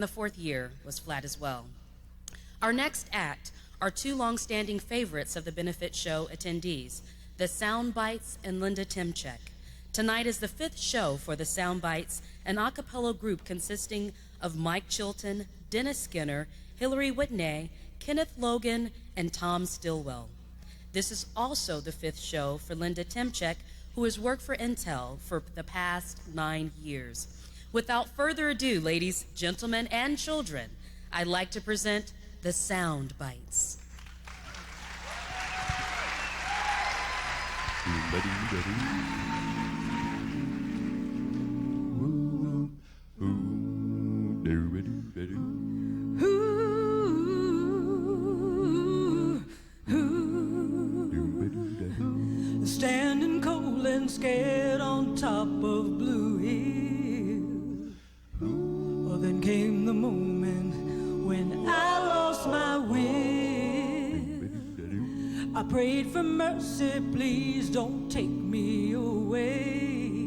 The fourth year was flat as well. Our next act are two long-standing favorites of the benefit show attendees, the Sound Bytes and Linda Timchek. Tonight is the fifth show for the Sound Bytes, an a cappella group consisting of Mike Chilton, Dennis Skinner, Hillary Whitney, Kenneth Logan, and Tom Stillwell. This is also the fifth show for Linda Timchek, who has worked for Intel for the past 9 years. Without further ado, ladies, gentlemen, and children, I'd like to present the Sound Bytes. Standing cold and scared on top of Blue Hill. Oh, then came the moment when I lost my will. I prayed for mercy, please don't take me away,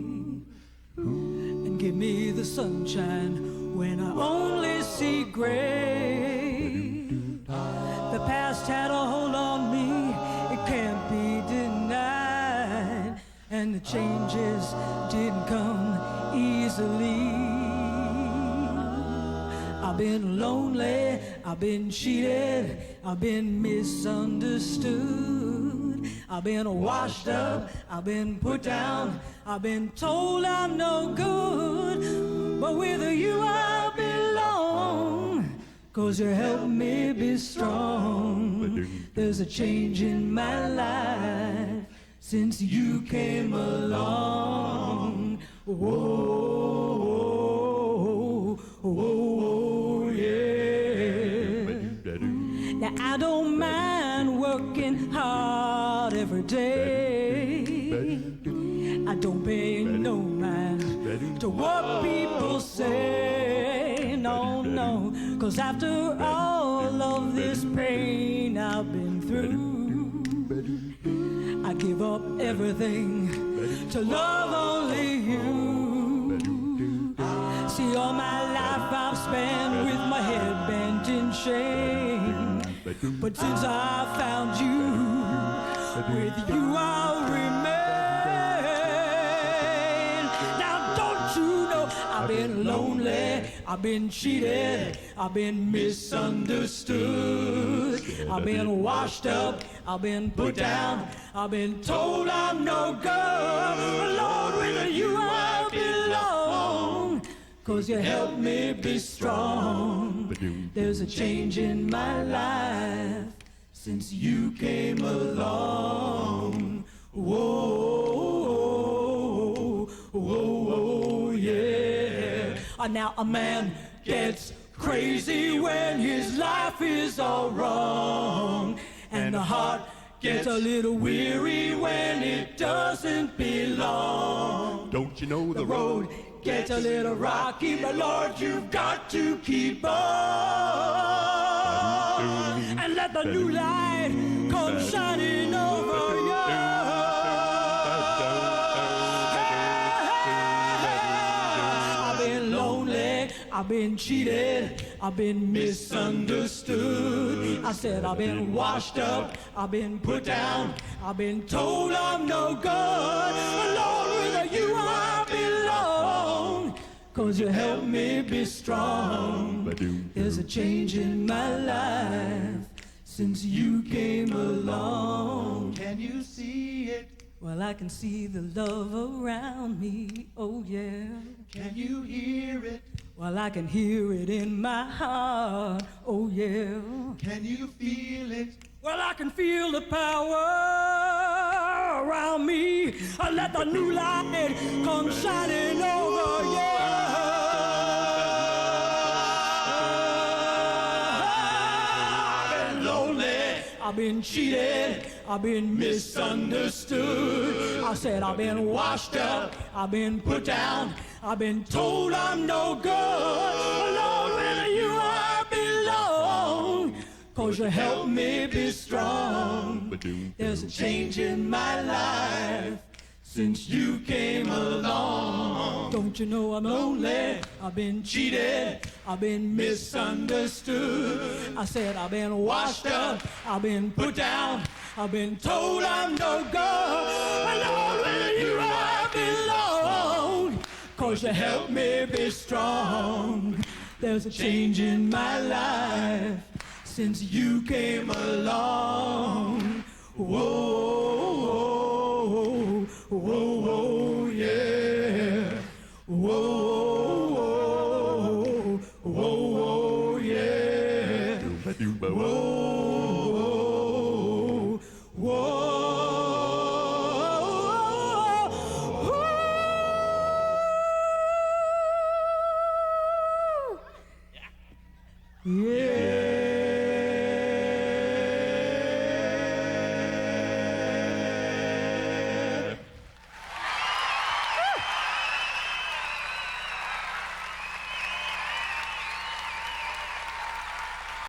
and give me the sunshine when I only see gray. The past had a hold on me, it can't be denied, and the changes didn't come easily. I've been lonely, I've been cheated, I've been misunderstood, I've been washed up, I've been put down, I've been told I'm no good, but with you I belong, 'cause you help me be strong. There's a change in my life since you came along. Whoa, whoa, yeah. Now I don't mind working hard every day. I don't pay no mind to what people say. No, no, 'cause after all of this pain I've been through, I give up everything to love only you. See, all my life I've spent with my head bent in shame, but since I found you, with you I'll remain. Now don't you know I've been lonely, I've been cheated, I've been misunderstood, I've been washed up, I've been put down, I've been told I'm no good. Lord, with you I belong, 'cause you help me be strong. There's a change in my life since you came along. Whoa, whoa, whoa, yeah. Now a man gets crazy when his life is all wrong, and the heart gets a little weary when it doesn't belong. Don't you know The road gets a little rocky, but Lord, you've got to keep on, and let the new light come shining over you. I've been lonely, I've been cheated, I've been misunderstood. I said I've been washed up, I've been put down, I've been told I'm no good. Lord, with you I belong, 'cause you help me be strong. There's a change in my life since you came along. Can you see it? Well, I can see the love around me, oh yeah. Can you hear it? Well, I can hear it in my heart, oh yeah. Can you feel it? Well, I can feel the power around me. I let the new light come shining over you. I've been lonely, I've been cheated, I've been misunderstood. I said I've been washed up, I've been put down, I've been told I'm no good. Lord, with you I belong, 'cause you help me be strong. There's a change in my life since you came along. Don't you know I'm lonely? I've been cheated, I've been misunderstood. I said I've been washed up, I've been put down, I've been told I'm no good. I know with you I belong, 'cause you help me be strong. There's a change in my life since you came along. Whoa, whoa, whoa, yeah. Whoa, whoa, whoa, yeah. Whoa, whoa. Yeah.